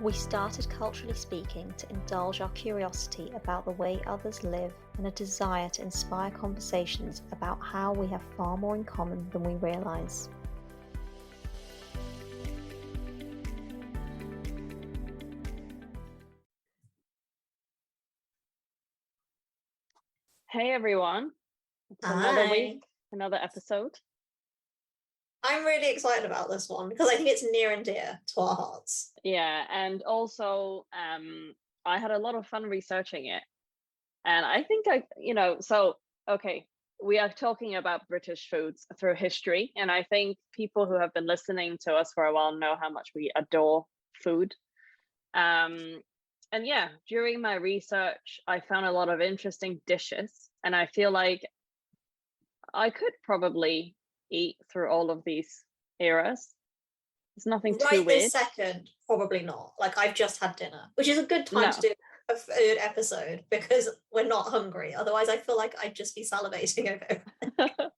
We started Culturally Speaking to indulge our curiosity about the way others live and a desire to inspire conversations about how we have far more in common than we realise. Hey everyone, it's another Hi. week, another episode. I'm really excited about this one because I think it's near and dear to our hearts. Yeah, and also I had a lot of fun researching it. And I think okay, we are talking about British foods through history, and I think people who have been listening to us for a while know how much we adore food. And yeah, during my research, I found a lot of interesting dishes, and I feel like I could probably eat through all of these eras. It's nothing too Right this weird. second, probably not. Like, I've just had dinner, which is a good time to No. do a food episode because we're not hungry. Otherwise, I feel like I'd just be salivating over it.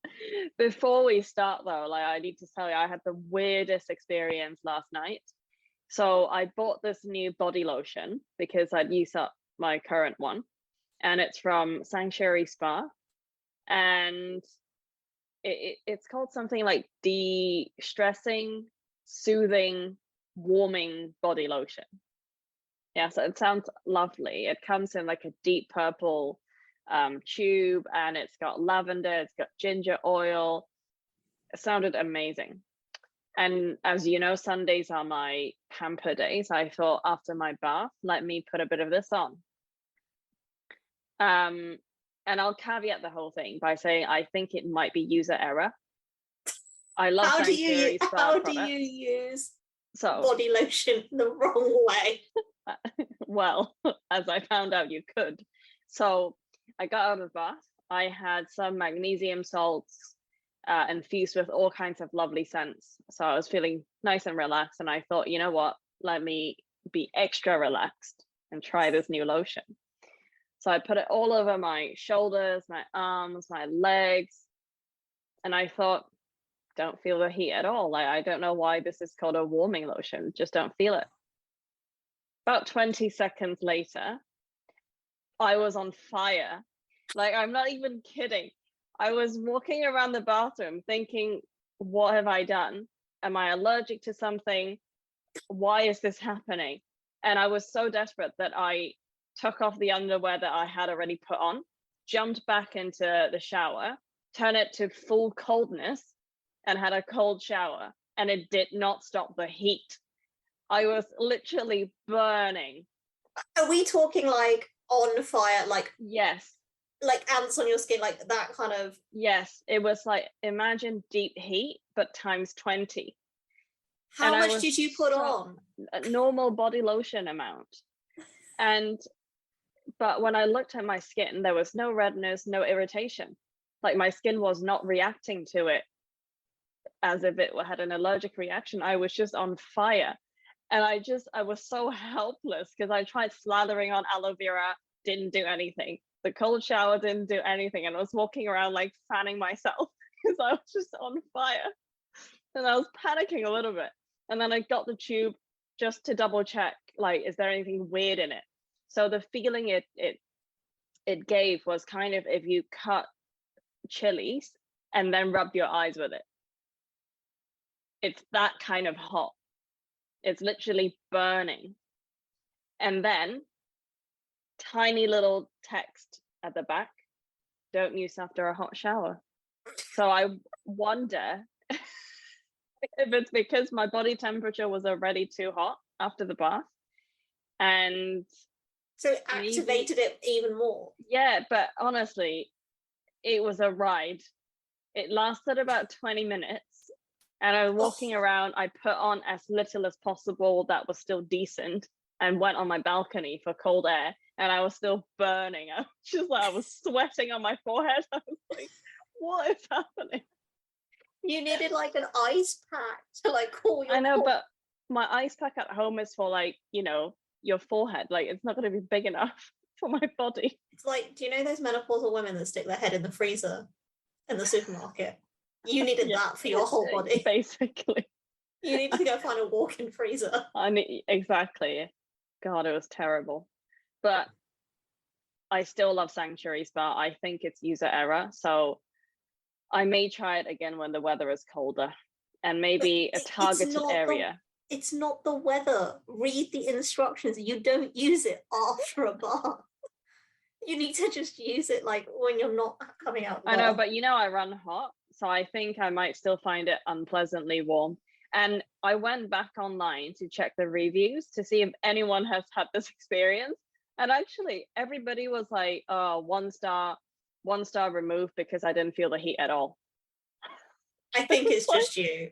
Before we start though, like I need to tell you, I had the weirdest experience last night. So I bought this new body lotion because I'd used up my current one, and it's from Sanctuary Spa, and it's called something like de-stressing, soothing, warming body lotion. Yeah, so it sounds lovely. It comes in like a deep purple tube, and it's got lavender, it's got ginger oil. It sounded amazing. And as you know, Sundays are my pamper days. I thought after my bath, let me put a bit of this on. And I'll caveat the whole thing by saying I think it might be user error. I love Sanctuary Spa How do products. you use So body lotion the wrong way? well, as I found out, you could. So I got out of the bath. I had some magnesium salts infused with all kinds of lovely scents. So I was feeling nice and relaxed. And I thought, you know what? Let me be extra relaxed and try this new lotion. So I put it all over my shoulders, my arms, my legs. And I thought, don't feel the heat at all. Like, I don't know why this is called a warming lotion. Just don't feel it. About 20 seconds later, I was on fire. Like, I'm not even kidding. I was walking around the bathroom thinking, what have I done? Am I allergic to something? Why is this happening? And I was so desperate that I took off the underwear that I had already put on, jumped back into the shower, turned it to full coldness, and had a cold shower. And it did not stop the heat. I was literally burning. Are we talking like on fire, Yes. like ants on your skin, like that kind of? Yes, it was like, imagine deep heat, but times 20. How much did you put on? A normal body lotion amount. But when I looked at my skin, there was no redness, no irritation. Like, my skin was not reacting to it as if it had an allergic reaction. I was just on fire. And I was so helpless because I tried slathering on aloe vera, didn't do anything. The cold shower didn't do anything. And I was walking around like fanning myself because I was just on fire. And I was panicking a little bit. And then I got the tube just to double check, like, is there anything weird in it? So the feeling it gave was kind of if you cut chilies and then rub your eyes with it. It's that kind of hot. It's literally burning. And then tiny little text at the back, don't use after a hot shower. So I wonder if it's because my body temperature was already too hot after the bath. And so it activated it even more. Yeah, but honestly, it was a ride. It lasted about 20 minutes. And I was walking around, I put on as little as possible that was still decent and went on my balcony for cold air, and I was still burning. I was just like, I was sweating on my forehead. I was like, what is happening? You needed like an ice pack to like cool your. I know, but my ice pack at home is for like, your forehead. Like, it's not going to be big enough for my body. It's like, do you know those menopausal women that stick their head in the freezer in the supermarket? You needed that for your whole body. Basically. You need to go find a walk-in freezer. Exactly. God, it was terrible. But I still love sanctuaries, but I think it's user error. So I may try it again when the weather is colder and maybe a targeted area. It's not the weather. Read the instructions. You don't use it after a bath. You need to just use it like when you're not coming out. I know, but I run hot, so I think I might still find it unpleasantly warm. And I went back online to check the reviews to see if anyone has had this experience. And actually, everybody was like, "Oh, 1 star removed because I didn't feel the heat at all." I think it's just you.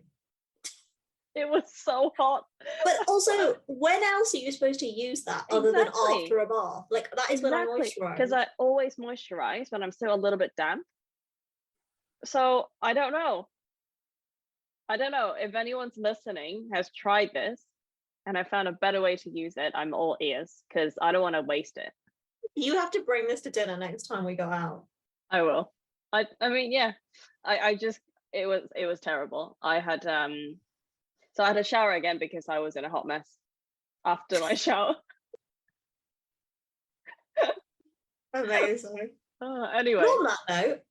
It was so hot. But also, when else are you supposed to use that other than after a bath? Like, that is when I moisturize. Because I always moisturize when I'm still a little bit damp. So I don't know. If anyone's listening has tried this and I found a better way to use it, I'm all ears because I don't want to waste it. You have to bring this to dinner next time we go out. I will. I mean, yeah. I just it was terrible. I had so I had a shower again because I was in a hot mess after my shower. Amazing. Anyway. On that note.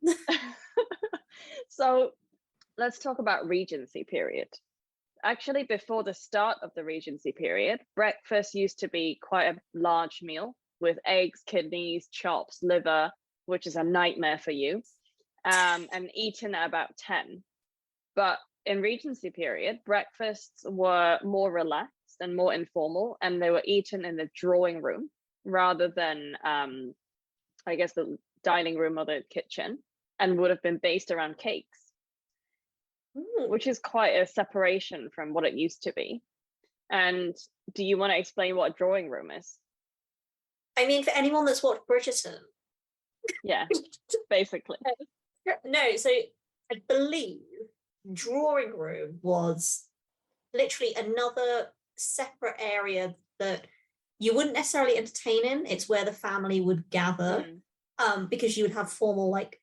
So let's talk about Regency period. Actually, before the start of the Regency period, breakfast used to be quite a large meal with eggs, kidneys, chops, liver, which is a nightmare for you, and eaten at about 10. But in Regency period, breakfasts were more relaxed and more informal, and they were eaten in the drawing room rather than, I guess, the dining room or the kitchen, and would have been based around cakes. Which is quite a separation from what it used to be. And do you want to explain what a drawing room is? I mean, for anyone that's watched Bridgerton. Yeah, basically. No, so I believe drawing room was literally another separate area that you wouldn't necessarily entertain in. It's where the family would gather, because you would have formal like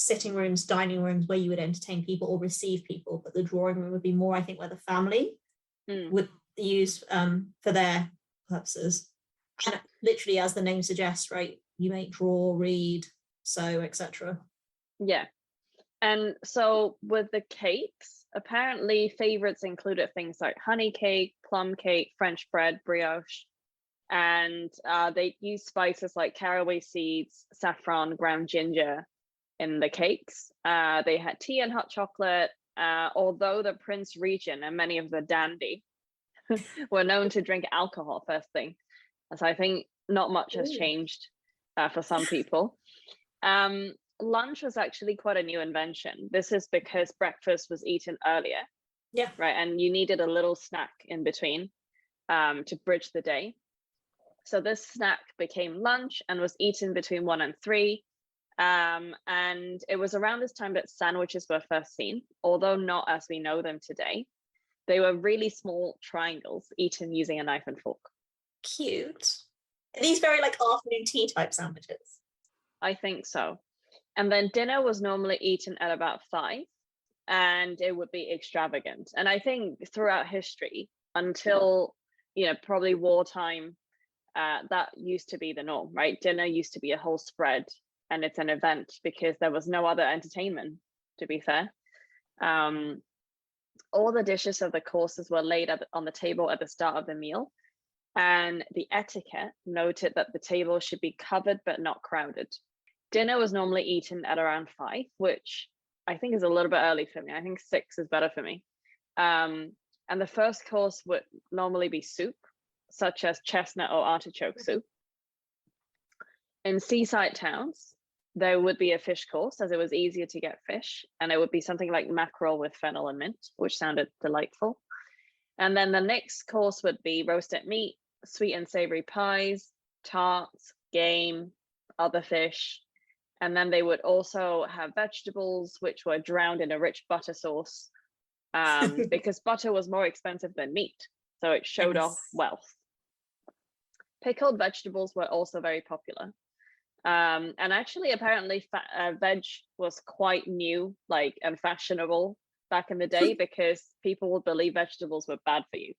sitting rooms, dining rooms where you would entertain people or receive people, but the drawing room would be more, I think, where the family would use for their purposes. And literally, as the name suggests, right, you may draw, read, sew, etc. Yeah. And so with the cakes, apparently favorites included things like honey cake, plum cake, French bread, brioche, and they used spices like caraway seeds, saffron, ground ginger in the cakes. They had tea and hot chocolate, although the Prince Regent and many of the dandy were known to drink alcohol first thing. So I think not much has changed for some people. Lunch was actually quite a new invention. This is because breakfast was eaten earlier. Yeah. Right. And you needed a little snack in between to bridge the day. So this snack became lunch and was eaten between 1 and 3. And it was around this time that sandwiches were first seen, although not as we know them today. They were really small triangles eaten using a knife and fork. Cute. Are these very like afternoon tea type sandwiches? I think so. And then dinner was normally eaten at about 5, and it would be extravagant. And I think throughout history, until, probably wartime, that used to be the norm, right? Dinner used to be a whole spread, and it's an event because there was no other entertainment, to be fair. All the dishes of the courses were laid on the table at the start of the meal, and the etiquette noted that the table should be covered but not crowded. Dinner was normally eaten at around 5, which I think is a little bit early for me. I think 6 is better for me. And the first course would normally be soup, such as chestnut or artichoke soup. In seaside towns, there would be a fish course, as it was easier to get fish, and it would be something like mackerel with fennel and mint, which sounded delightful. And then the next course would be roasted meat, sweet and savory pies, tarts, game, other fish. And then they would also have vegetables, which were drowned in a rich butter sauce, because butter was more expensive than meat. So it showed off wealth. Pickled vegetables were also very popular. And actually, apparently, veg was quite new, and fashionable back in the day because people would believe vegetables were bad for you.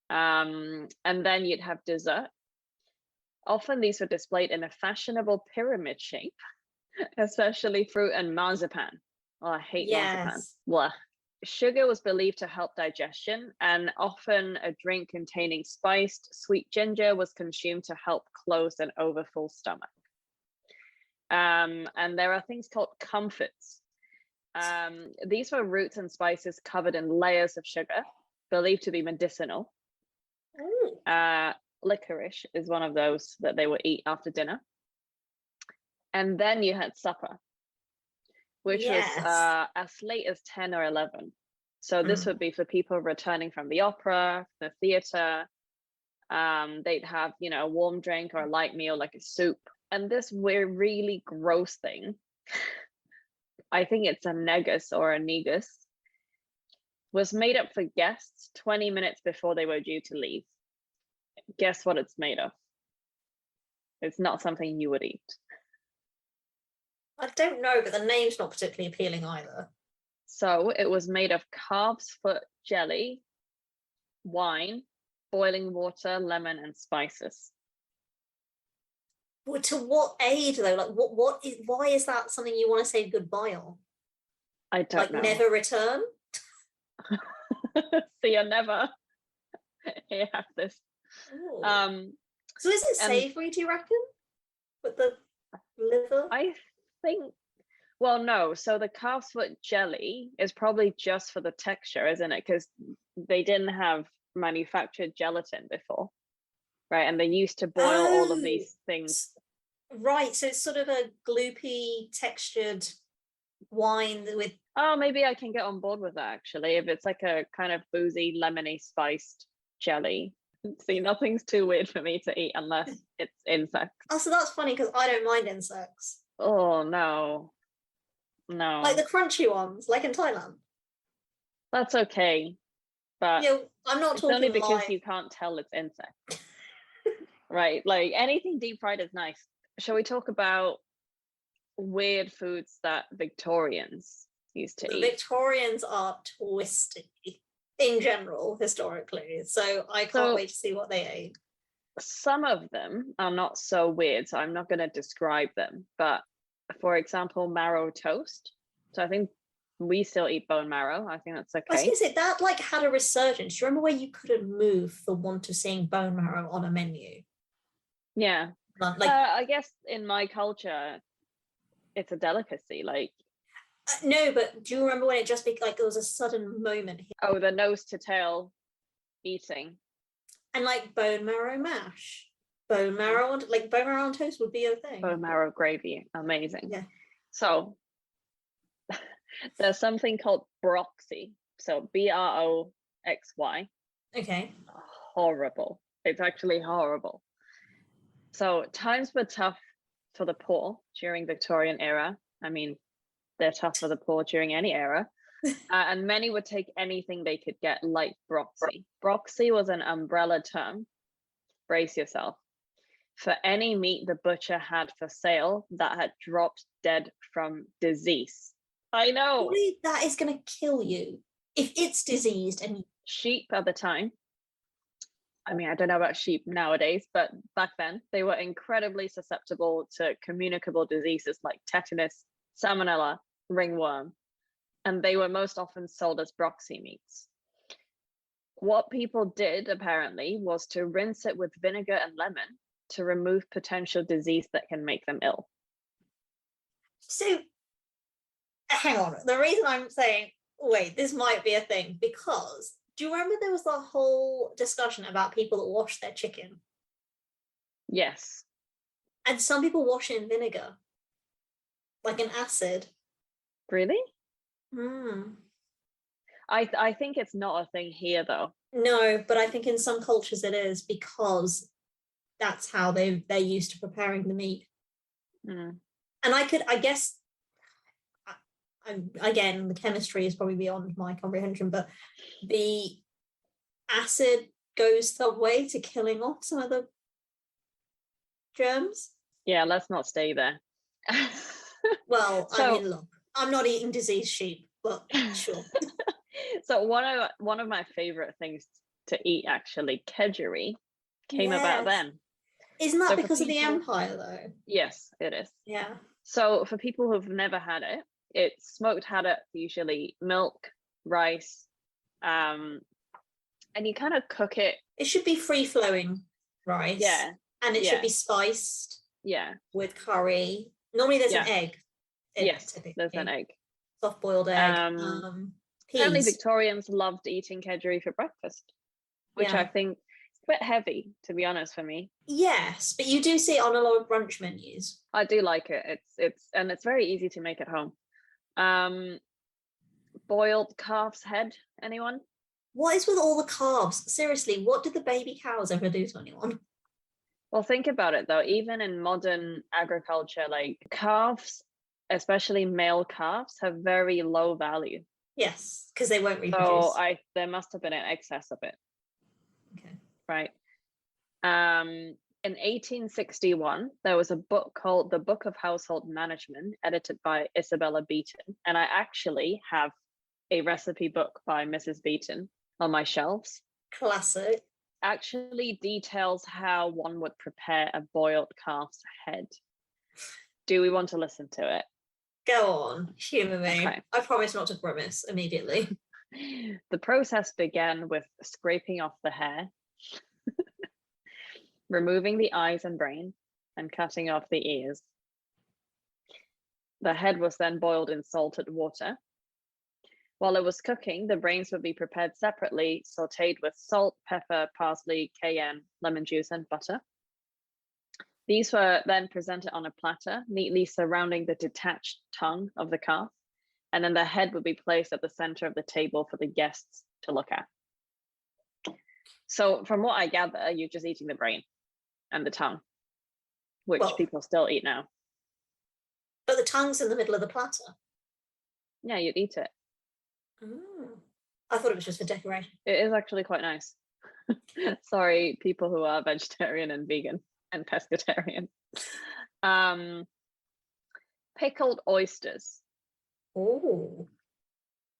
And then you'd have dessert. Often these were displayed in a fashionable pyramid shape, especially fruit and marzipan. Oh, I hate marzipan. Blah. Sugar was believed to help digestion, and often a drink containing spiced sweet ginger was consumed to help close an overfull stomach. And there are things called comfits. These were roots and spices covered in layers of sugar, believed to be medicinal. Licorice is one of those that they would eat after dinner. And then you had supper, which was as late as 10 or 11. So this would be for people returning from the opera, the theater. They'd have, a warm drink or a light meal like a soup. And this really gross thing, I think it's a negus or a negus, was made up for guests 20 minutes before they were due to leave. Guess what it's made of? It's not something you would eat. I don't know, but the name's not particularly appealing either. So it was made of calf's foot jelly, wine, boiling water, lemon, and spices. Well, to what age though? Like, why is that something you want to say goodbye on? I don't know. Never return? See you never. You have this. So is it savoury, do you reckon? With the liver? I think, well, no. So the calf's foot jelly is probably just for the texture, isn't it? Because they didn't have manufactured gelatin before, right? And they used to boil all of these things. Right, so it's sort of a gloopy textured wine with... Oh, maybe I can get on board with that, actually, if it's like a kind of boozy, lemony spiced jelly. See, nothing's too weird for me to eat unless it's insects. Oh, so that's funny because I don't mind insects. Oh, no. Like the crunchy ones, like in Thailand. That's okay, but I'm not it's talking only because you can't tell it's insect. Right, like anything deep fried is nice. Shall we talk about weird foods that Victorians used to eat? Victorians are twisty in general, historically, so I can't wait to see what they ate. Some of them are not so weird, so I'm not going to describe them, but for example, marrow toast. So I think we still eat bone marrow. I think that's okay. I was going to say, that had a resurgence. Do you remember where you couldn't move for want of seeing bone marrow on a menu? Yeah. I guess in my culture, it's a delicacy. No, but do you remember when it just there was a sudden moment here? Oh, the nose to tail eating. And bone marrow mash. Bone marrow on toast would be a thing. Bone marrow gravy, amazing. Yeah. So there's something called broxy. So BROXY. Okay. Horrible. It's actually horrible. So times were tough for the poor during Victorian era. I mean, they're tough for the poor during any era. And many would take anything they could get, like broxy. Broxy was an umbrella term, brace yourself, for any meat the butcher had for sale that had dropped dead from disease. I know. Really, that is going to kill you if it's diseased. And sheep at the time, I mean, I don't know about sheep nowadays, but back then they were incredibly susceptible to communicable diseases like tetanus, salmonella, ringworm, and they were most often sold as broxy meats. What people did apparently was to rinse it with vinegar and lemon to remove potential disease that can make them ill. So, hang on. The reason I'm saying, wait, this might be a thing, because do you remember there was the whole discussion about people that wash their chicken? Yes. And some people wash it in vinegar, like an acid. Really? Hmm. I think it's not a thing here, though. No, but I think in some cultures it is, because that's how they're used to preparing the meat. Mm. And I guess, again, the chemistry is probably beyond my comprehension, but the acid goes the way to killing off some of the germs. Yeah, let's not stay there. Well, I mean, look, I'm not eating diseased sheep. Well, sure. So one of my favorite things to eat, actually, kedgeree, came about Yes. then. Isn't that So for because of the people- empire, though? Yes, it is. Yeah. So for people who've never had it, it's smoked haddock, usually milk, rice, and you kind of cook it. It should be free-flowing rice. Yeah, And it should yeah. be spiced yeah, with curry. Normally there's an Yeah. egg. in it, yes. typically. There's an egg. Soft-boiled egg. Apparently, Peas. Victorians loved eating kedgeree for breakfast, which Yeah. I think is a bit heavy, to be honest, for me. Yes, but you do see it on a lot of brunch menus. I do like it. It's very easy to make at home. Boiled calf's head. Anyone? What is with all the carbs? Seriously, what did the baby cows ever do to anyone? Well, think about it though. Even in modern agriculture, like calves, especially male calves, have very low value. Yes, because they won't reproduce. So there must have been an excess of it, Okay. right? In 1861, there was a book called The Book of Household Management, edited by Isabella Beeton, and I actually have a recipe book by Mrs. Beeton on my shelves. Classic. Actually details how one would prepare a boiled calf's head. Do we want to listen to it? Go on, humour me. Okay. I promise not to grimace immediately. The process began with scraping off the hair, removing the eyes and brain, and cutting off the ears. The head was then boiled in salted water. While it was cooking, the brains would be prepared separately, sauteed with salt, pepper, parsley, cayenne, lemon juice, and butter. These were then presented on a platter, neatly surrounding the detached tongue of the calf, and then the head would be placed at the center of the table for the guests to look at. So from what I gather, you're just eating the brain and the tongue, which people still eat now. But the tongue's in the middle of the platter. Yeah, you'd eat it. I thought it was just for decoration. It is actually quite nice. Sorry, people who are vegetarian and vegan and pescatarian. Pickled oysters. Oh.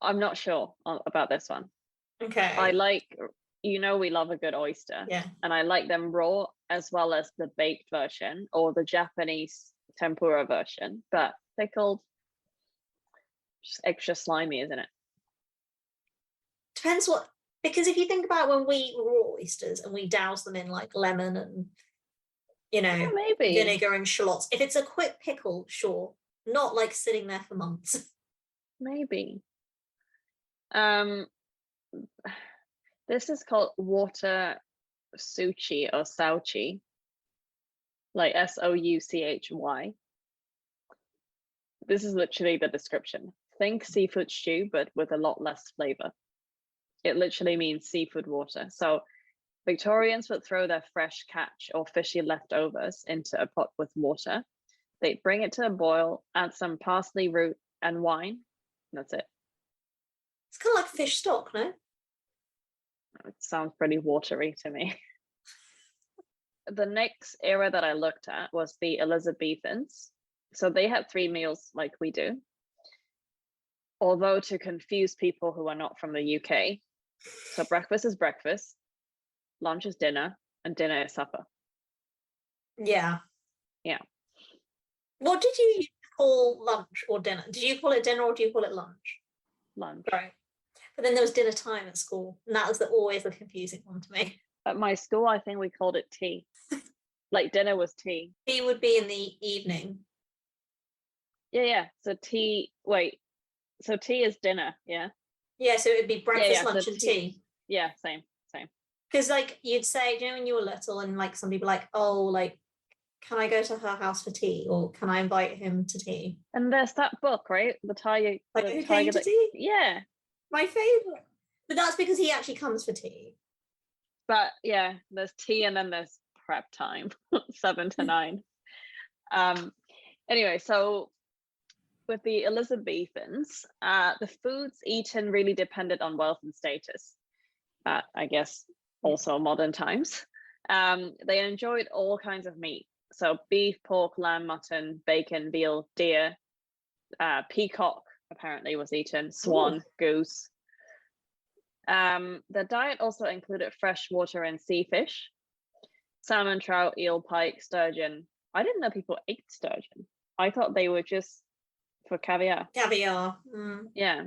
I'm not sure about this one. Okay. I like, we love a good oyster. Yeah. And I like them raw as well as the baked version or the Japanese tempura version. But pickled, just extra slimy, isn't it? Depends what, because if you think about when we eat raw oysters and we douse them in like lemon and, maybe vinegar and shallots, if it's a quick pickle, sure. Not like sitting there for months. Maybe. This is called water sushi or sauchi, like Souchy. This is literally the description. Think seafood stew, but with a lot less flavor. It literally means seafood water. So Victorians would throw their fresh catch or fishy leftovers into a pot with water. They'd bring it to a boil, add some parsley root and wine. That's it. It's kind of like fish stock, no? It sounds pretty watery to me. The next era that I looked at was the Elizabethans. So they had 3 meals like we do. Although to confuse people who are not from the UK. So breakfast is breakfast, lunch is dinner, and dinner is supper. Yeah. Yeah. What did you call lunch or dinner? Did you call it dinner or do you call it lunch? Lunch. Right. But then there was dinner time at school, and that was always the confusing one to me. At my school, I think we called it tea. Like dinner was tea. Tea would be in the evening. Yeah. So tea is dinner, yeah? Yeah, so it would be breakfast, lunch, so and tea. Yeah, same. Because like you'd say, when you were little and like some people like, oh, like, can I go to her house for tea? Or can I invite him to tea? And there's that book, right? The tiger. Like, the who tiger came to that, tea? Yeah. My favourite. But that's because he actually comes for tea. But yeah, there's tea and then there's prep time, 7 to 9. Anyway, so with the Elizabethans, the foods eaten really depended on wealth and status. I guess also modern times. They enjoyed all kinds of meat. So beef, pork, lamb, mutton, bacon, veal, deer, peacock, apparently was eaten, swan, goose. The diet also included freshwater and sea fish, salmon, trout, eel, pike, sturgeon. I didn't know people ate sturgeon. I thought they were just for caviar. Caviar. Yeah.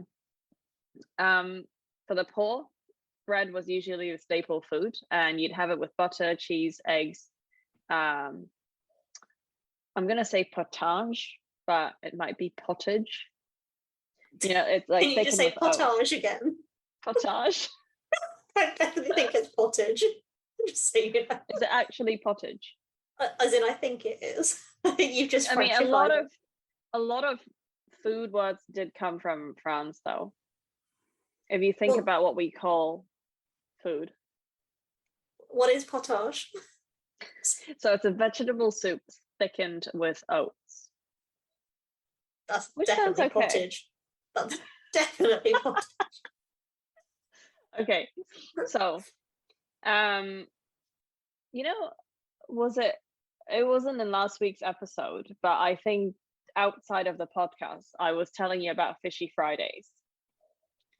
For the poor, bread was usually the staple food, and you'd have it with butter, cheese, eggs. I'm gonna say potage, but it might be pottage. It's like Can you just say potage again? Potage. I definitely think it's pottage. Just so you know. Is it actually pottage? As in, I think it is. You've just. I mean, a lot of food words did come from France, though. If you think about what we call food. What is potage? So it's a vegetable soup thickened with oats. That's definitely pottage. That's definitely pottage. Okay, so, it wasn't in last week's episode, but I think outside of the podcast, I was telling you about Fishy Fridays.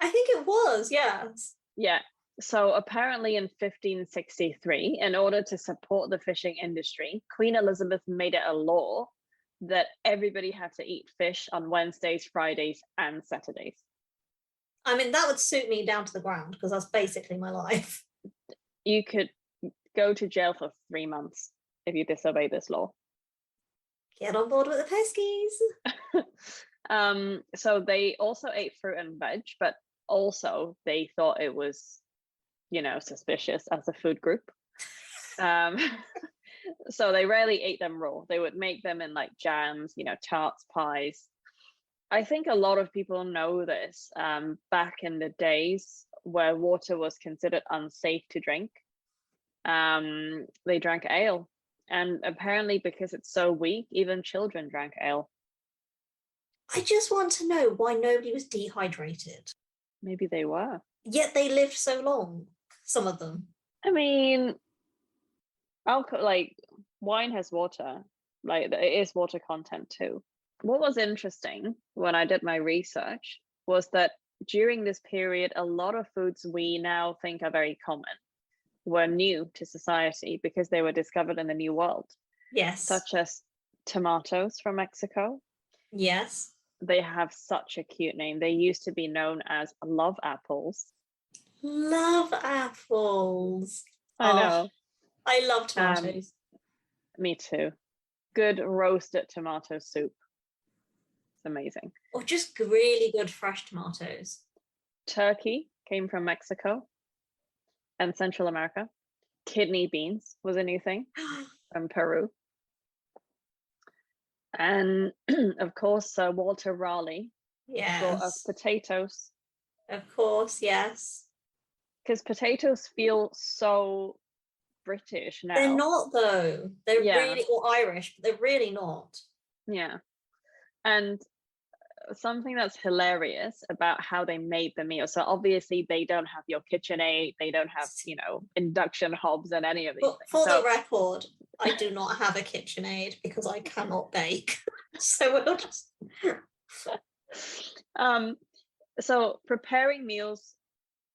I think it was, yes. Yeah. So apparently in 1563, in order to support the fishing industry, Queen Elizabeth made it a law that everybody had to eat fish on Wednesdays, Fridays, and Saturdays. I mean, that would suit me down to the ground because that's basically my life. You could go to jail for 3 months if you disobey this law. Get on board with the peskies. So they also ate fruit and veg, but also they thought it was, suspicious as a food group. So they rarely ate them raw. They would make them in like jams, tarts, pies. I think a lot of people know this. Back in the days where water was considered unsafe to drink, they drank ale. And apparently because it's so weak, even children drank ale. I just want to know why nobody was dehydrated. Maybe they were. Yet they lived so long, some of them. I mean, wine has water. Like, it is water content too. What was interesting when I did my research was that during this period, a lot of foods we now think are very common were new to society because they were discovered in the New World. Yes. Such as tomatoes from Mexico. Yes. They have such a cute name. They used to be known as love apples. Love apples. I know. I love tomatoes. Me too. Good roasted tomato soup. It's amazing. Or just really good fresh tomatoes. Turkey came from Mexico and Central America. Kidney beans was a new thing from Peru. And of course, Sir Walter Raleigh brought us potatoes. Of course, yes. Because potatoes feel so British now. They're not, though. They're really, or Irish, but they're really not. Yeah. And something that's hilarious about how they made the meal. So obviously they don't have your KitchenAid, they don't have, induction hobs and any of these things. For the record, I do not have a KitchenAid because I cannot bake. So we'll just so preparing meals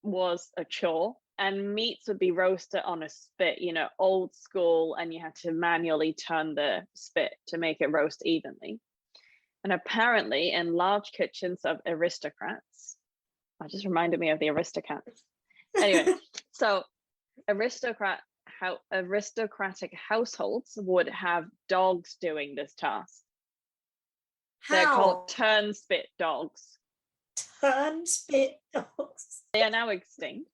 was a chore, and meats would be roasted on a spit, old school, and you had to manually turn the spit to make it roast evenly. And apparently in large kitchens of aristocrats, that just reminded me of the Aristocats. Anyway, so aristocratic households would have dogs doing this task. They're called turn spit dogs. Turn spit dogs. They are now extinct,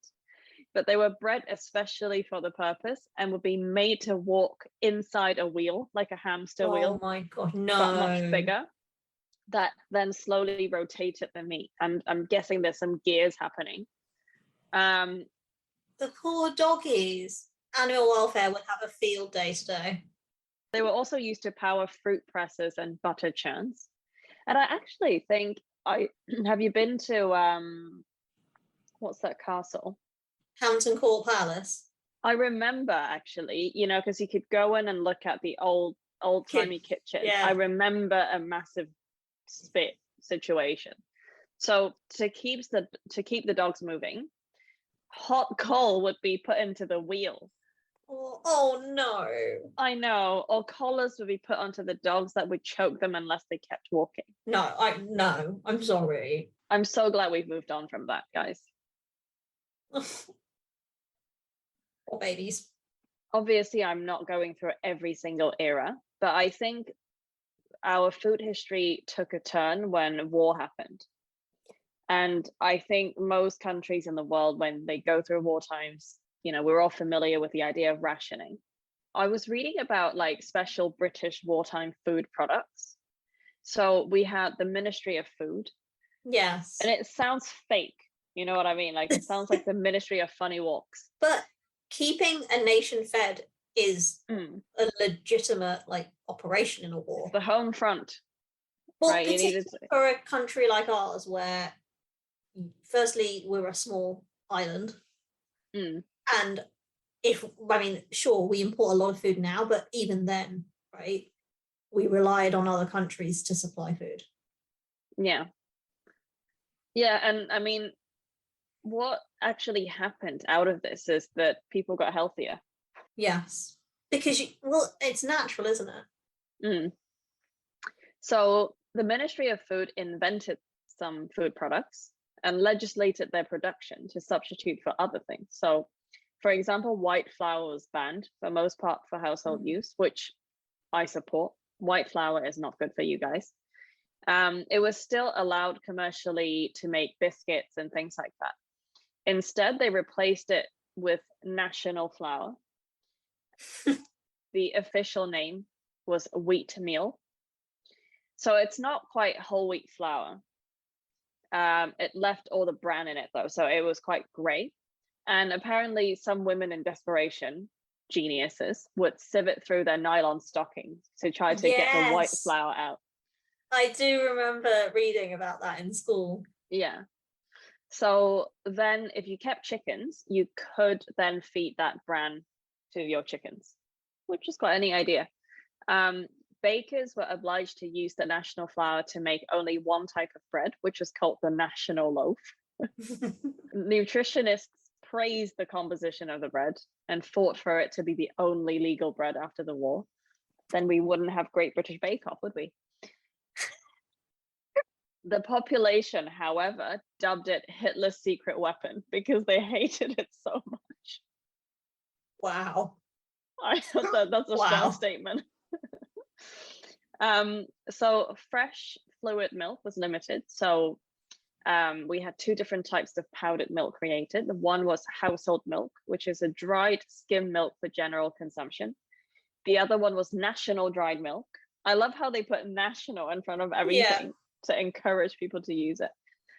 but they were bred especially for the purpose and would be made to walk inside a wheel, like a hamster wheel. Oh my God, no. But much bigger. That then slowly rotated the meat. I'm guessing there's some gears happening. The poor doggies. Animal welfare would have a field day today. They were also used to power fruit presses and butter churns. And I actually think have you been to what's that castle? Hampton Court Palace. I remember actually, because you could go in and look at the old-timey kitchen. Yeah. I remember a massive spit situation. So to keep the dogs moving, hot coal would be put into the wheel. Oh no. I know. Or collars would be put onto the dogs that would choke them unless they kept walking. No, I'm sorry. I'm so glad we've moved on from that, guys. Poor babies. Obviously, I'm not going through every single era, but I think our food history took a turn when war happened. And I think most countries in the world, when they go through war times, we're all familiar with the idea of rationing. I was reading about like special British wartime food products. So we had the Ministry of Food. Yes. And it sounds fake. You know what I mean? Like it sounds like the Ministry of Funny Walks. But keeping a nation fed is a legitimate like operation in a war. The home front. Well, right? particularly for a country like ours, where firstly we're a small island, and sure, we import a lot of food now, but even then, right, we relied on other countries to supply food. Yeah, and I mean, what actually happened out of this is that people got healthier. Yes, because it's natural, isn't it? So the Ministry of Food invented some food products and legislated their production to substitute for other things. So, for example, white flour was banned for most part for household use, which I support. White flour is not good for you guys. It was still allowed commercially to make biscuits and things like that. Instead, they replaced it with national flour. The official name was wheat meal. So it's not quite whole wheat flour. It left all the bran in it though, so it was quite gray. And apparently some women in desperation, geniuses, would sieve it through their nylon stockings to try to get the white flour out. I do remember reading about that in school. Yeah. So then if you kept chickens, you could then feed that bran to your chickens, which is quite a neat idea. Bakers were obliged to use the national flour to make only one type of bread, which was called the national loaf. Nutritionists praised the composition of the bread and fought for it to be the only legal bread after the war. Then we wouldn't have Great British Bake Off, would we? The population, however, dubbed it Hitler's secret weapon because they hated it so much. Wow. I thought that's a strong statement. So fresh fluid milk was limited. So we had two different types of powdered milk created. The one was household milk, which is a dried skim milk for general consumption. The other one was national dried milk. I love how they put national in front of everything to encourage people to use it.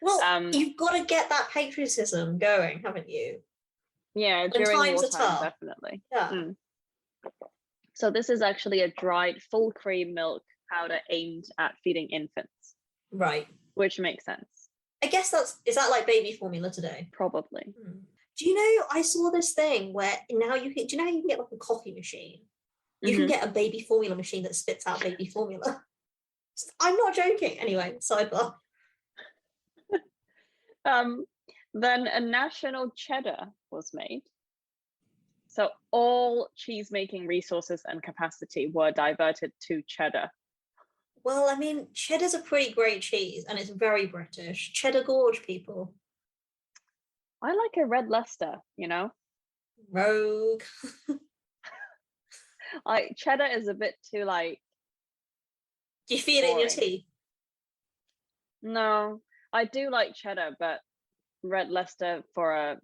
Well, you've got to get that patriotism going, haven't you? Yeah, during wartime, definitely. Yeah. So this is actually a dried full cream milk powder aimed at feeding infants. Right. Which makes sense. I guess is that like baby formula today? Probably. Do you know, I saw this thing where now do you know how you can get like a coffee machine? You can get a baby formula machine that spits out baby formula. I'm not joking. Anyway, sidebar. Then a national cheddar was made. So all cheese making resources and capacity were diverted to cheddar. Well, I mean, cheddar's a pretty great cheese and it's very British. Cheddar gorge, people. I like a red Leicester, Rogue. Cheddar is a bit too like. Do you feel it in your teeth? No, I do like cheddar, but red Leicester for a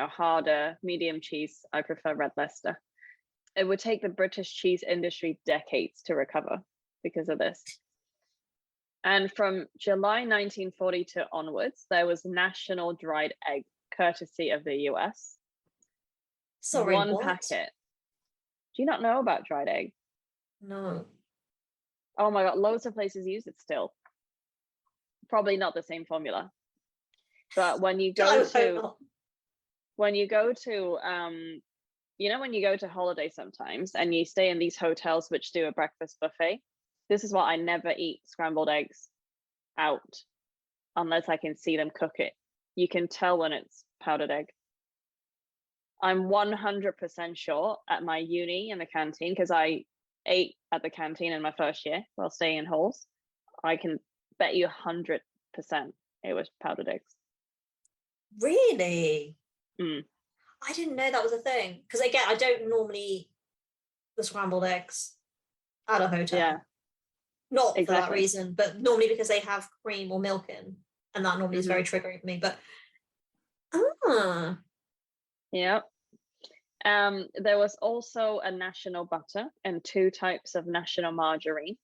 harder medium cheese, I prefer red Leicester. It would take the British cheese industry decades to recover because of this. And from July 1942 onwards, there was national dried egg, courtesy of the US. Sorry, one packet. Do you not know about dried egg? No. Oh my God, loads of places use it still. Probably not the same formula. But when you go to when you go to holiday sometimes and you stay in these hotels which do a breakfast buffet, this is why I never eat scrambled eggs out. unless I can see them cook it. You can tell when it's powdered egg. I'm 100% sure at my uni in the canteen, because I ate at the canteen in my first year while staying in halls. I can bet you 100% it was powdered eggs. Really? Mm. I didn't know that was a thing. Because again, I don't normally eat the scrambled eggs at a hotel. Yeah. Not for that Exactly. reason, but normally because they have cream or milk in, and that normally is very triggering for me. But yeah. There was also a national butter and 2 types of national margarine.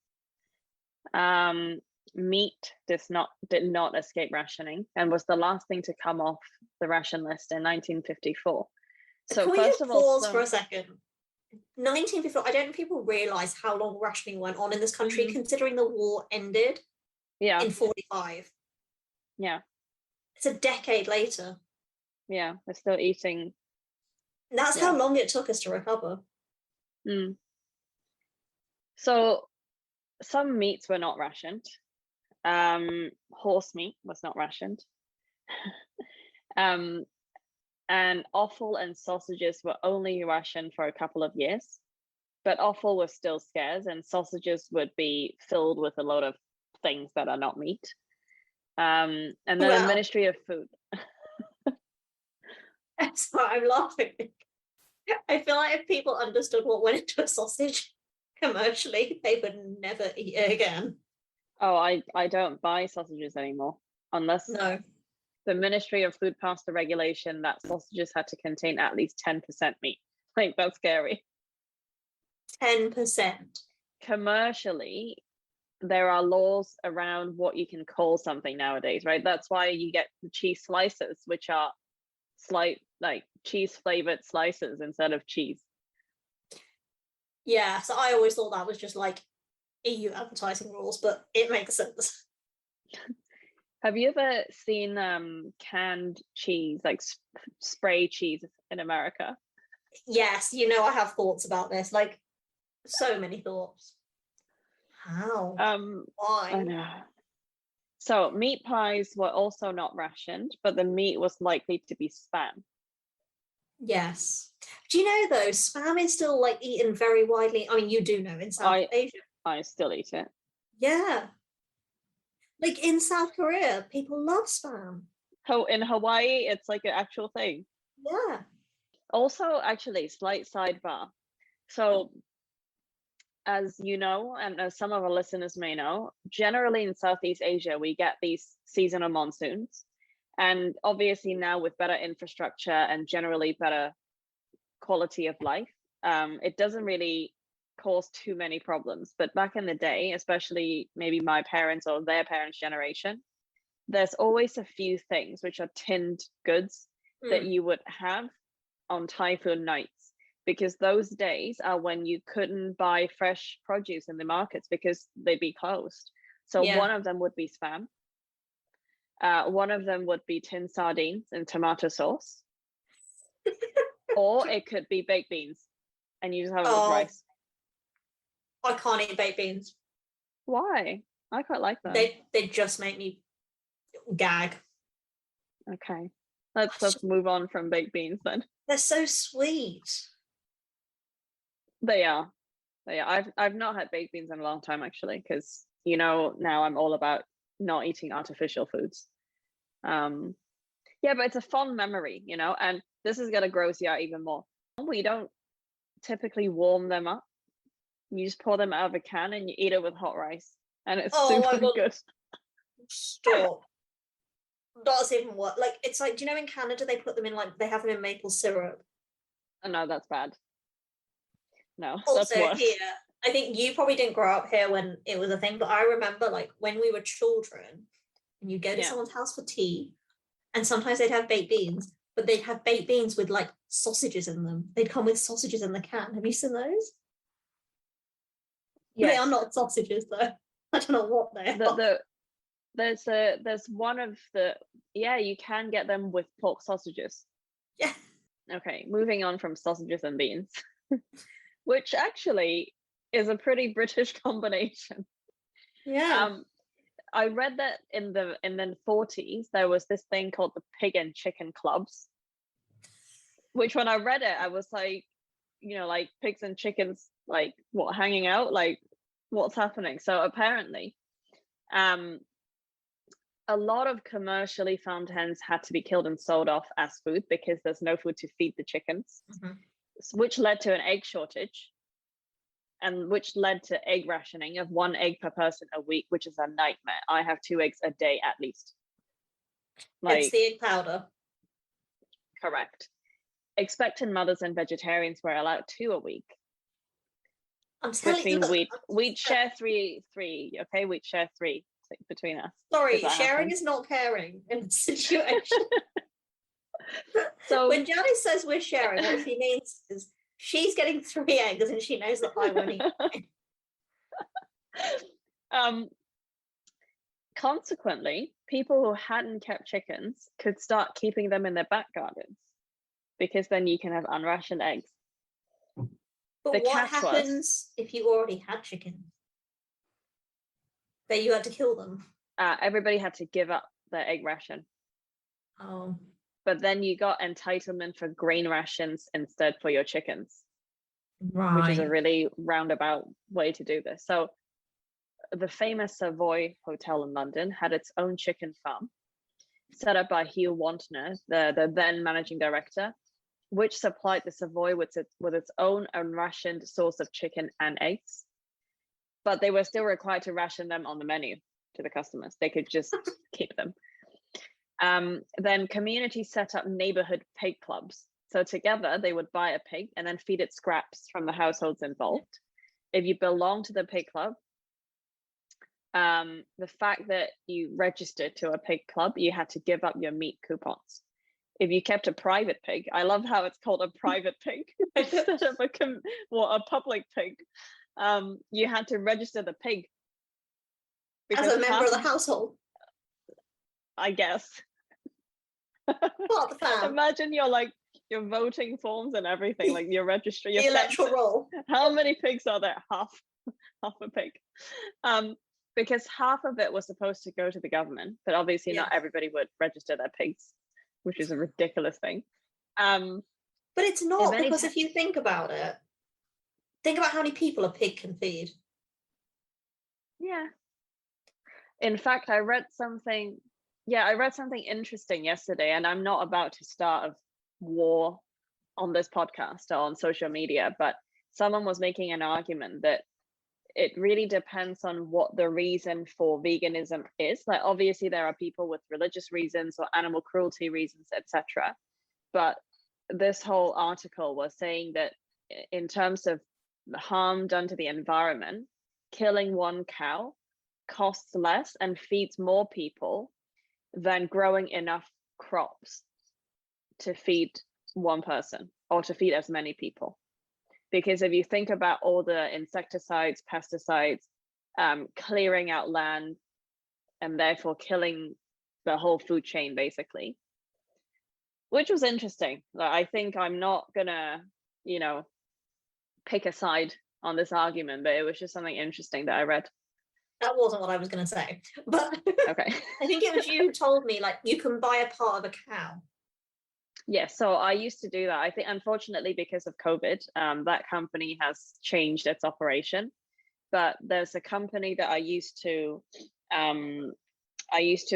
Meat did not escape rationing and was the last thing to come off the ration list in 1954. So can we first just of all, pause for a second? 1954. I don't think people realise how long rationing went on in this country, considering the war ended in 45. Yeah. It's a decade later. Yeah, they're still eating. That's how long it took us to recover. So some meats were not rationed. Horse meat was not rationed. And offal and sausages were only rationed for a couple of years. But offal was still scarce, and sausages would be filled with a lot of things that are not meat. And then the Ministry of Food. I'm sorry, I'm laughing. I feel like if people understood what went into a sausage commercially, they would never eat it again. Oh, I don't buy sausages anymore unless the Ministry of Food passed a regulation that sausages had to contain at least 10% meat. Like, that's scary. 10%. Commercially, there are laws around what you can call something nowadays, right? That's why you get the cheese slices, which are like cheese flavored slices instead of cheese. Yeah, so I always thought that was just like EU advertising rules, but it makes sense. Have you ever seen canned cheese, like spray cheese in America? Yes, I have thoughts about this, like so many thoughts. How? Why? I know. So meat pies were also not rationed, but the meat was likely to be Spam. Yes. Do you know though, Spam is still like eaten very widely. I mean, you do know in South Asia. I still eat it. Yeah. Like in South Korea, people love Spam. Oh, in Hawaii, it's like an actual thing. Yeah. Also, actually, slight sidebar. So, as you know, and as some of our listeners may know, generally in Southeast Asia, we get these seasonal monsoons. And obviously now with better infrastructure and generally better quality of life, it doesn't really cause too many problems. But back in the day, especially maybe my parents or their parents' generation, there's always a few things which are tinned goods that you would have on typhoon nights, because those days are when you couldn't buy fresh produce in the markets because they'd be closed. So one of them would be Spam. One of them would be tinned sardines and tomato sauce. Or it could be baked beans and you just have it with rice. I can't eat baked beans. Why? I quite like them. They just make me gag. Okay. Let's move on from baked beans then. They're so sweet. They are. I've not had baked beans in a long time actually, because now I'm all about not eating artificial foods. But it's a fond memory, and this is gonna gross you out even more. We don't typically warm them up. You just pour them out of a can and you eat it with hot rice, and it's super good. Stop. That's even what, like, it's like, do you know in Canada they put them in, like, they have them in maple syrup? Oh, no, that's bad. No, also, that's worse. Here, I think you probably didn't grow up here when it was a thing, but I remember, like, when we were children, and you'd go to someone's house for tea, and sometimes they'd have baked beans, but they'd have baked beans with, like, sausages in them. They'd come with sausages in the can. Have you seen those? Yes. They are not sausages, though. I don't know what they are. There's one of the, you can get them with pork sausages. Yeah. Okay, moving on from sausages and beans, which actually is a pretty British combination. Yeah. I read that in the 40s there was this thing called the pig and chicken clubs, which when I read it, I was like, like pigs and chickens, like what, hanging out, like what's happening? So apparently, a lot of commercially farmed hens had to be killed and sold off as food because there's no food to feed the chickens, which led to an egg shortage, and which led to egg rationing of 1 egg per person a week, which is a nightmare. I have 2 eggs a day at least. It's the egg powder. Correct. Expectant mothers and vegetarians were allowed 2 a week. I'm telling you, we'd share three. Okay, we'd share 3 between us. Sorry, sharing is not caring in this situation. So when Janice says we're sharing, what she means is she's getting 3 eggs and she knows that I won't eat. Consequently, people who hadn't kept chickens could start keeping them in their back gardens, because then you can have unrationed eggs. But what happens if you already had chickens? That you had to kill them? Everybody had to give up their egg ration. Oh. But then you got entitlement for grain rations instead for your chickens. Right. Which is a really roundabout way to do this. So the famous Savoy Hotel in London had its own chicken farm, set up by Hugh Wantner, the then managing director, which supplied the Savoy with its own unrationed source of chicken and eggs. But they were still required to ration them on the menu to the customers. They could just keep them. Then communities set up neighborhood pig clubs. So together they would buy a pig and then feed it scraps from the households involved. If you belong to the pig club, the fact that you registered to a pig club, you had to give up your meat coupons. If you kept a private pig, I love how it's called a private pig instead of a public pig. You had to register the pig as a member of the household, I guess. Part of the fam. Imagine your voting forms and everything, like your registry, the electoral roll. How many pigs are there? Half a pig. Because half of it was supposed to go to the government, but obviously not everybody would register their pigs, which is a ridiculous thing. But it's not, because if you think about it, think about how many people a pig can feed. Yeah. In fact, I read something interesting yesterday, and I'm not about to start a war on this podcast or on social media, but someone was making an argument that it really depends on what the reason for veganism is. Like, obviously there are people with religious reasons or animal cruelty reasons, etc. But this whole article was saying that in terms of the harm done to the environment, killing 1 cow costs less and feeds more people than growing enough crops to feed 1 person or to feed as many people. Because if you think about all the insecticides, pesticides, clearing out land, and therefore killing the whole food chain, basically, which was interesting. Like, I think I'm not gonna, pick a side on this argument, but it was just something interesting that I read. That wasn't what I was going to say, but okay. I think it was you who told me, like, you can buy a part of a cow. Yeah, so I used to do that. I think, unfortunately, because of COVID, that company has changed its operation. But there's a company that I used to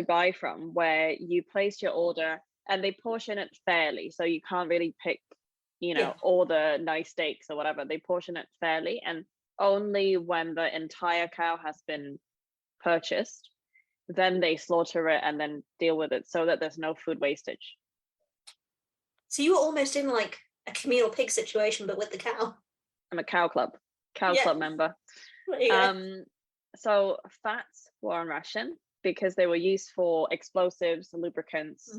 buy from, where you place your order and they portion it fairly. So you can't really pick, all the nice steaks or whatever. They portion it fairly, and only when the entire cow has been purchased, then they slaughter it and then deal with it so that there's no food wastage. So you were almost in like a communal pig situation, but with the cow. I'm a cow club member. So fats were on ration because they were used for explosives, lubricants.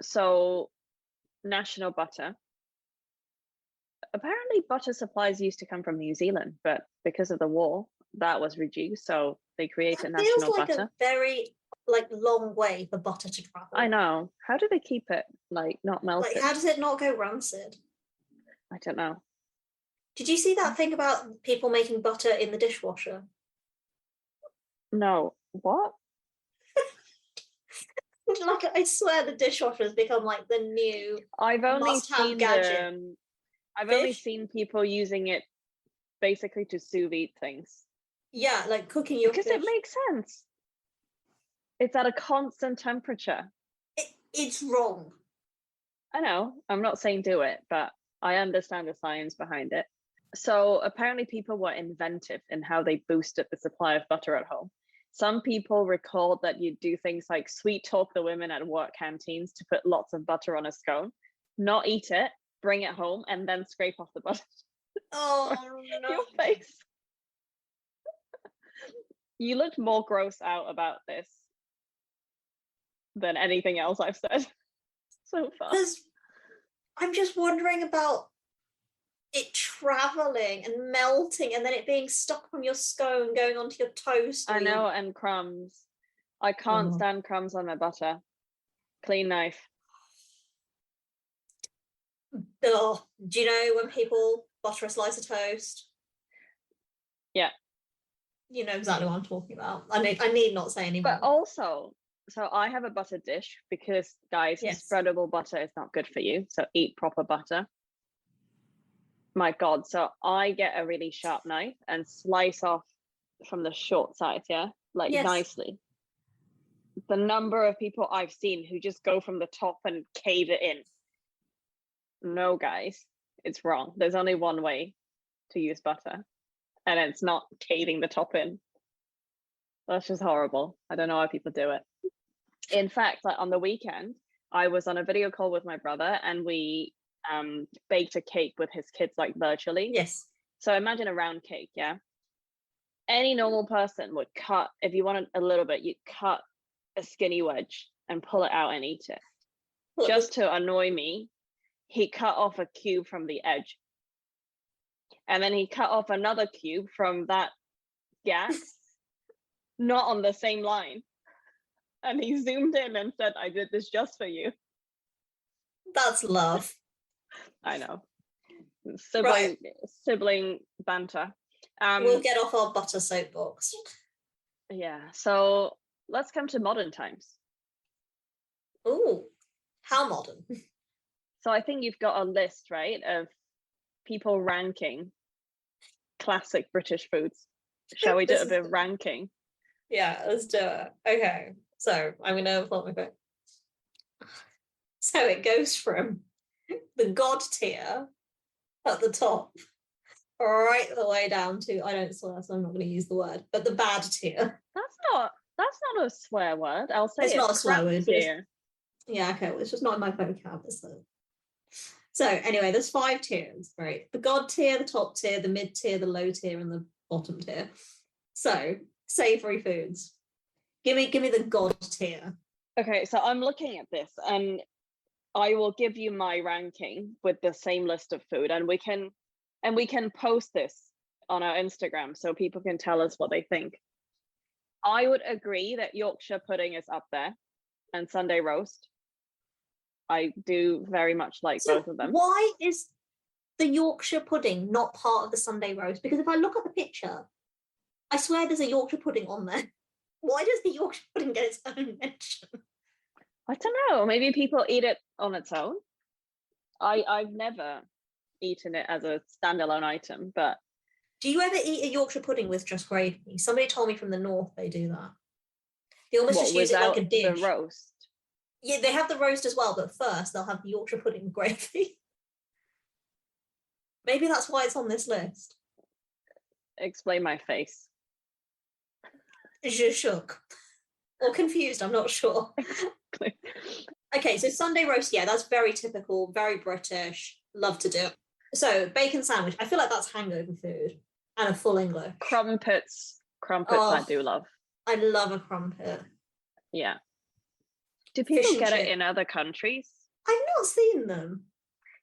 So national butter. Apparently butter supplies used to come from New Zealand, but because of the war, that was reduced. So they created national feels like butter. a very long way for butter to travel. I know. How do they keep it not melted? Like, how does it not go rancid? I don't know. Did you see that thing about people making butter in the dishwasher? No, what? Like, I swear the dishwasher has become like the new I've only must-have seen gadget. I've only Fish? seen people using it basically to sous vide things Yeah, like cooking your because fish. it makes sense. It's at a constant temperature. It's wrong. I know, I'm not saying do it, but I understand the science behind it. So apparently people were inventive in how they boosted the supply of butter at home. Some people recalled that you do things like sweet talk the women at work canteens to put lots of butter on a scone, not eat it, bring it home, and then scrape off the butter. Oh no. Your face. You looked more gross out about this than anything else I've said so far. Because I'm just wondering about it traveling and melting and then it being stuck from your scone going onto your toast. I know, and crumbs. I can't stand crumbs on my butter. Clean knife. Oh, do you know when people butter a slice of toast? Yeah. You know exactly what I'm talking about. I need not say anymore. But also, so I have a butter dish because, guys, Yes. spreadable butter is not good for you. So eat proper butter. My God. So I get a really sharp knife and slice off from the short side, yeah? Like Yes. nicely. The number of people I've seen who just go from the top and cave it in. No, guys, it's wrong. There's only one way to use butter, and it's not caving the top in. That's just horrible. I don't know why people do it. In fact, like on the weekend, I was on a video call with my brother and we baked a cake with his kids, like virtually. Yes. So imagine a round cake, yeah? Any normal person would cut, if you wanted a little bit, you'd cut a skinny wedge and pull it out and eat it. Well, Just to annoy me, he cut off a cube from the edge. And then he cut off another cube from that gap, not on the same line. And he zoomed in and said, I did this just for you. That's love. I know. Sibling banter. We'll get off our butter soapbox. Yeah, so let's come to modern times. Ooh, how modern? So I think you've got a list, right, of people ranking classic British foods. Shall we do a bit of ranking? Yeah, let's do it. Okay, so I'm going to pull my phone. So it goes from the God tier at the top, right the way down to, I don't swear, so I'm not going to use the word, but the bad tier. That's not a swear word. I'll say it's not a swear word. Tier. Yeah, okay, well, it's just not in my vocab. So anyway, there's 5 tiers, right? The God tier, the top tier, the mid tier, the low tier, and the bottom tier. So savory foods. Give me the God tier. Okay, so I'm looking at this and I will give you my ranking with the same list of food, and we can post this on our Instagram so people can tell us what they think. I would agree that Yorkshire pudding is up there and Sunday roast. I do very much like both of them. Why is the Yorkshire pudding not part of the Sunday roast? Because if I look at the picture, I swear there's a Yorkshire pudding on there. Why does the Yorkshire pudding get its own mention? I don't know. Maybe people eat it on its own. I've never eaten it as a standalone item, but do you ever eat a Yorkshire pudding with just gravy? Somebody told me from the north they do that. They almost just use it like a dish. The roast. Yeah, they have the roast as well, but first they'll have the Yorkshire pudding with gravy. Maybe that's why it's on this list. Explain my face. Je shook. Or confused, I'm not sure. Okay, so Sunday roast, yeah, that's very typical, very British. Love to do it. So bacon sandwich, I feel like that's hangover food and a full English. Crumpets, I do love. I love a crumpet. Yeah. Do people get it in other countries? I've not seen them.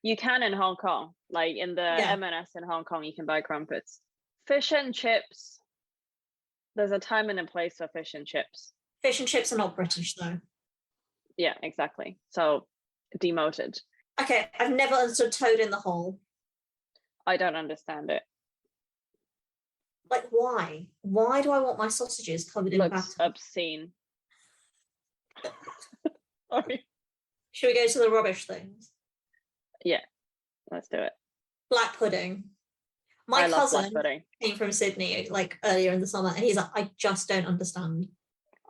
You can in Hong Kong, like in the M&S in Hong Kong, you can buy crumpets. Fish and chips. There's a time and a place for fish and chips. Fish and chips are not British though. Yeah, exactly. So demoted. Okay, I've never understood toad in the hole. I don't understand it. Like, why? Why do I want my sausages covered in Looks batter? obscene. Sorry. Should we go to the rubbish things? Yeah, let's do it. Black pudding. I My love black cousin pudding. came from Sydney like earlier in the summer, and he's like, I just don't understand.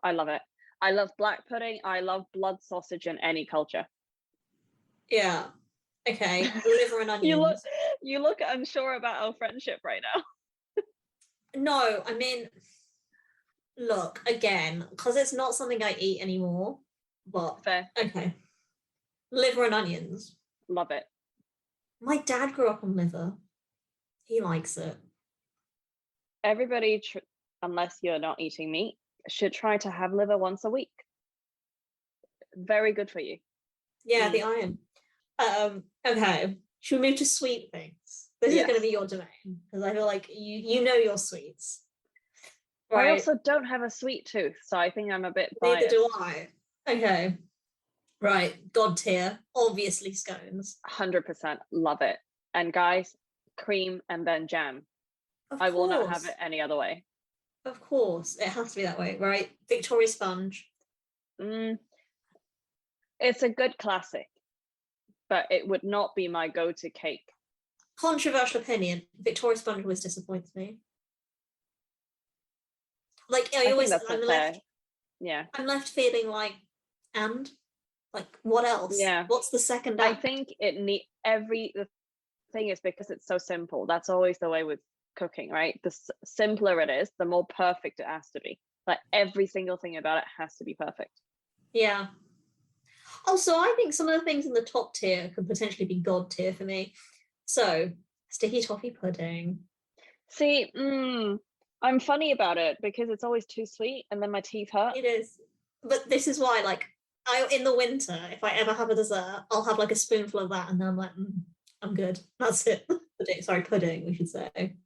I love it. I love black pudding. I love blood sausage in any culture. Yeah. Okay. Liver and onions. You look unsure about our friendship right now. No, I mean, look, again, because it's not something I eat anymore, but Fair. okay. Liver and onions. Love it. My dad grew up on liver. He likes it. Everybody, unless you're not eating meat, should try to have liver once a week. Very good for you. Yeah, the iron. Okay. Should we move to sweet things? This is going to be your domain because I feel like you know your sweets. Right? I also don't have a sweet tooth, so I think I'm a bit biased. Neither do I. Okay. Right. God tier. Obviously scones. 100% love it. And guys, cream and then jam. I will not have it any other way. Of course. It has to be that way, right? Victoria sponge. It's a good classic, but it would not be my go-to cake. Controversial opinion. Victoria sponge always disappoints me. Like I'm left feeling like, and like what else? Yeah. What's the second act? I think the thing is because it's so simple. That's always the way with cooking, right? The simpler it is, the more perfect it has to be. Like every single thing about it has to be perfect. Yeah. Also, I think some of the things in the top tier could potentially be god tier for me. So, sticky toffee pudding. See, I'm funny about it because it's always too sweet and then my teeth hurt. It is. But this is why, like, in the winter, if I ever have a dessert, I'll have like a spoonful of that and then I'm like, I'm good. That's it. Pudding, we should say.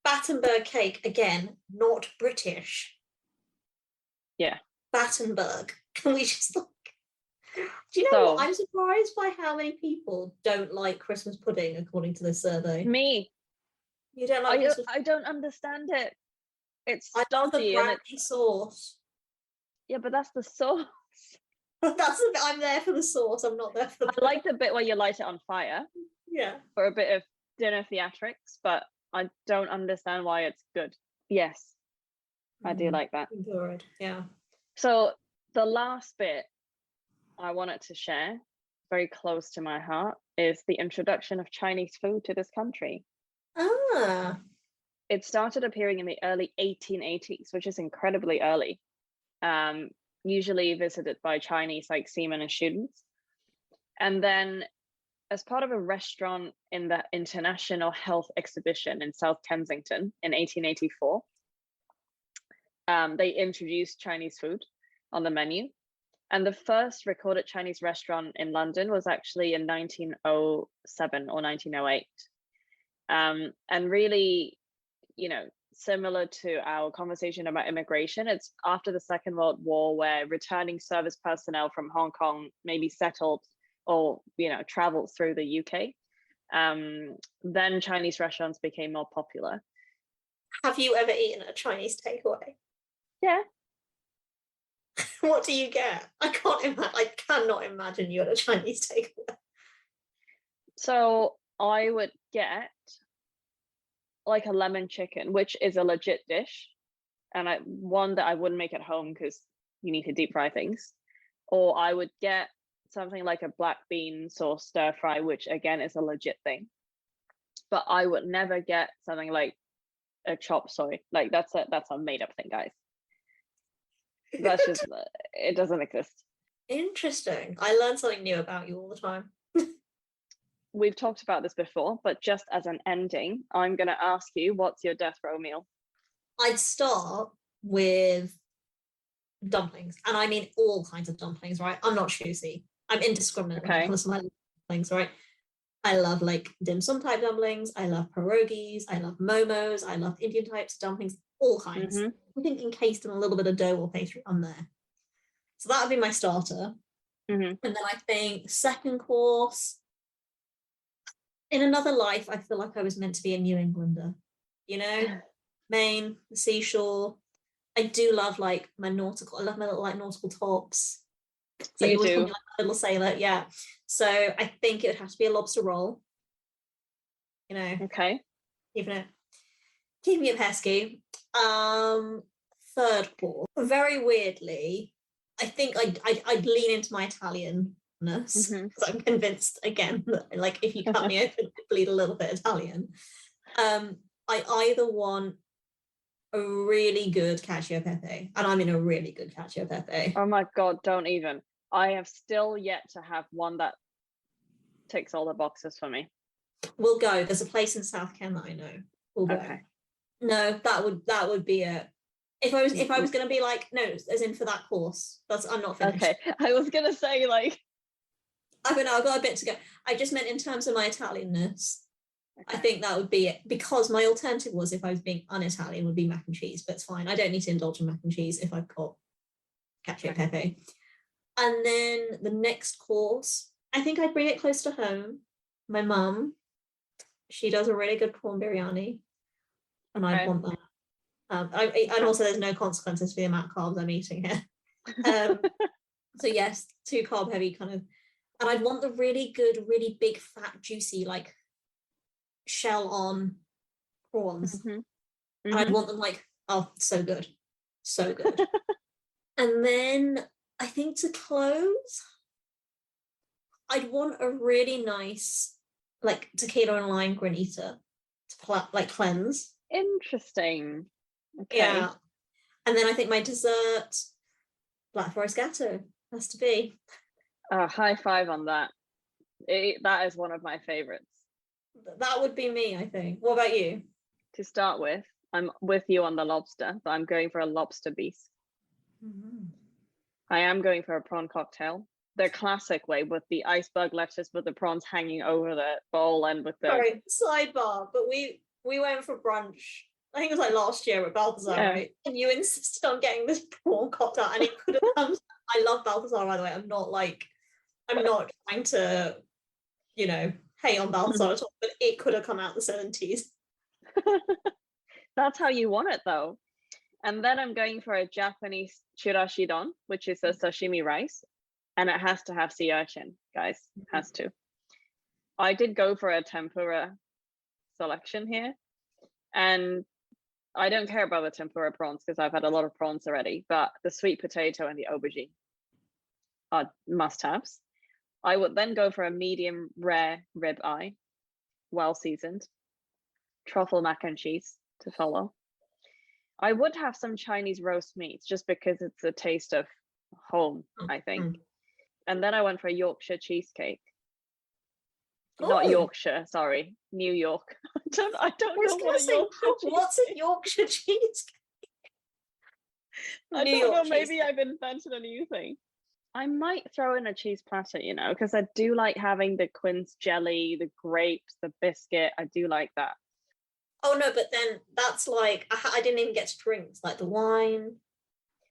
Battenberg cake, again, not British. Yeah. Battenberg. Can we just like... Do you know what? I'm surprised by how many people don't like Christmas pudding, according to this survey. Me. You don't like Christmas I don't understand it. It's I love the brandy sauce. Yeah, but that's the sauce. I'm there for the sauce. I'm not there for the... I like the bit where you light it on fire. Yeah. For a bit of dinner theatrics, but I don't understand why it's good. Yes, I do like that. Good. Yeah. So the last bit I wanted to share, very close to my heart, is the introduction of Chinese food to this country. It started appearing in the early 1880s, which is incredibly early. Usually visited by Chinese like seamen and students. And then as part of a restaurant in the International Health Exhibition in South Kensington in 1884, they introduced Chinese food on the menu. And the first recorded Chinese restaurant in London was actually in 1907 or 1908. And really, similar to our conversation about immigration, it's after the Second World War where returning service personnel from Hong Kong maybe settled or, traveled through the UK. Then Chinese restaurants became more popular. Have you ever eaten a Chinese takeaway? Yeah. What do you get? I cannot imagine you at a Chinese takeaway. So I would get like a lemon chicken, which is a legit dish, and one that I wouldn't make at home because you need to deep fry things. Or I would get something like a black beans or stir fry, which again is a legit thing. But I would never get something like a chop suey. Like that's a made up thing, guys. That's just it doesn't exist. Interesting. I learn something new about you all the time. We've talked about this before, but just as an ending, I'm going to ask you, what's your death row meal? I'd start with dumplings, and I mean all kinds of dumplings, right? I'm not choosy. I'm indiscriminate when it comes to my dumplings, right? I love like dim sum type dumplings. I love pierogies. I love momos. I love Indian types of dumplings, all kinds. I think encased in a little bit of dough or pastry, I'm there. So that would be my starter. And then I think second course, in another life, I feel like I was meant to be a New Englander, Maine, the seashore. I do love like my nautical. I love my little like nautical tops. So you always call me like a little sailor, yeah. So I think it would have to be a lobster roll. You know. Okay. Even it keeping it pesky. Third course. Very weirdly, I think I'd lean into my Italianness because I'm convinced again that like if you cut me open, I bleed a little bit Italian. I either want a really good cacio e pepe, and I'm in a really good cacio e pepe. Oh my god, don't even. I have still yet to have one that ticks all the boxes for me. We'll go. There's a place in South Ken that I know. We'll go. Okay. No, that would be it. If I was gonna be like, no, as in for that course. I'm not finished. Okay. I was gonna say like I've got a bit to go. I just meant in terms of my Italianness. Okay. I think that would be it, because my alternative was, if I was being un-Italian, would be mac and cheese, but it's fine. I don't need to indulge in mac and cheese if I've got cacio e pepe. And then the next course, I think I'd bring it close to home. My mum, she does a really good prawn biryani, and I'd want that. And also there's no consequences for the amount of carbs I'm eating here. So yes, too carb heavy kind of, and I'd want the really good, really big, fat, juicy, like shell on prawns. And I'd want them like, oh, so good. So good. And then I think to close, I'd want a really nice like tequila and lime granita to like cleanse. Interesting. Okay. Yeah. And then I think my dessert, Black Forest Gatto, has to be. High five on that. That is one of my favorites. That would be me, I think. What about you? To start with, I'm with you on the lobster, but I'm going for a lobster beast. I am going for a prawn cocktail. The classic way, with the iceberg lettuce with the prawns hanging over the bowl and with the... Sorry, sidebar, but we went for brunch. I think it was like last year at Balthazar, right? And you insisted on getting this prawn cocktail, and it could have come... I love Balthazar, by the way. I'm not trying to, hate on Balthazar at all, but it could have come out the 70s. That's how you want it, though. And then I'm going for a Japanese chirashi don, which is a sashimi rice. And it has to have sea urchin, guys. It has to. I did go for a tempura selection here. And I don't care about the tempura prawns because I've had a lot of prawns already. But the sweet potato and the aubergine are must-haves. I would then go for a medium rare ribeye, well seasoned. Truffle mac and cheese to follow. I would have some Chinese roast meats just because it's a taste of home, I think. And then I went for a Yorkshire cheesecake. Ooh. Not Yorkshire, sorry, New York. I don't know what a Yorkshire what's a Yorkshire cheesecake? I don't know, maybe I've invented a new thing. I might throw in a cheese platter, because I do like having the quince jelly, the grapes, the biscuit. I do like that. Oh no, but then that's like, I didn't even get to drinks, like the wine.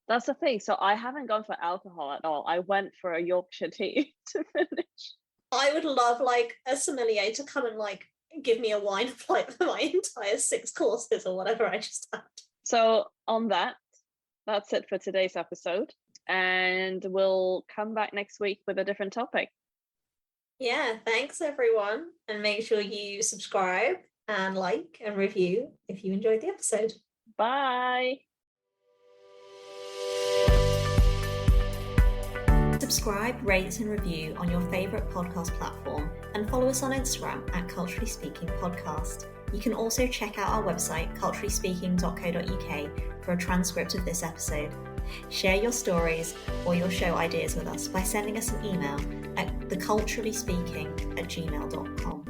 That's the thing. So I haven't gone for alcohol at all. I went for a Yorkshire tea to finish. I would love like a sommelier to come and like give me a wine of like my entire 6 courses or whatever I just had. So on that's it for today's episode. And we'll come back next week with a different topic. Yeah, thanks everyone. And make sure you subscribe and like and review if you enjoyed the episode. Bye. Subscribe, rate and review on your favourite podcast platform and follow us on Instagram at Culturally Speaking Podcast. You can also check out our website culturallyspeaking.co.uk for a transcript of this episode. Share your stories or your show ideas with us by sending us an email at theculturallyspeaking@gmail.com.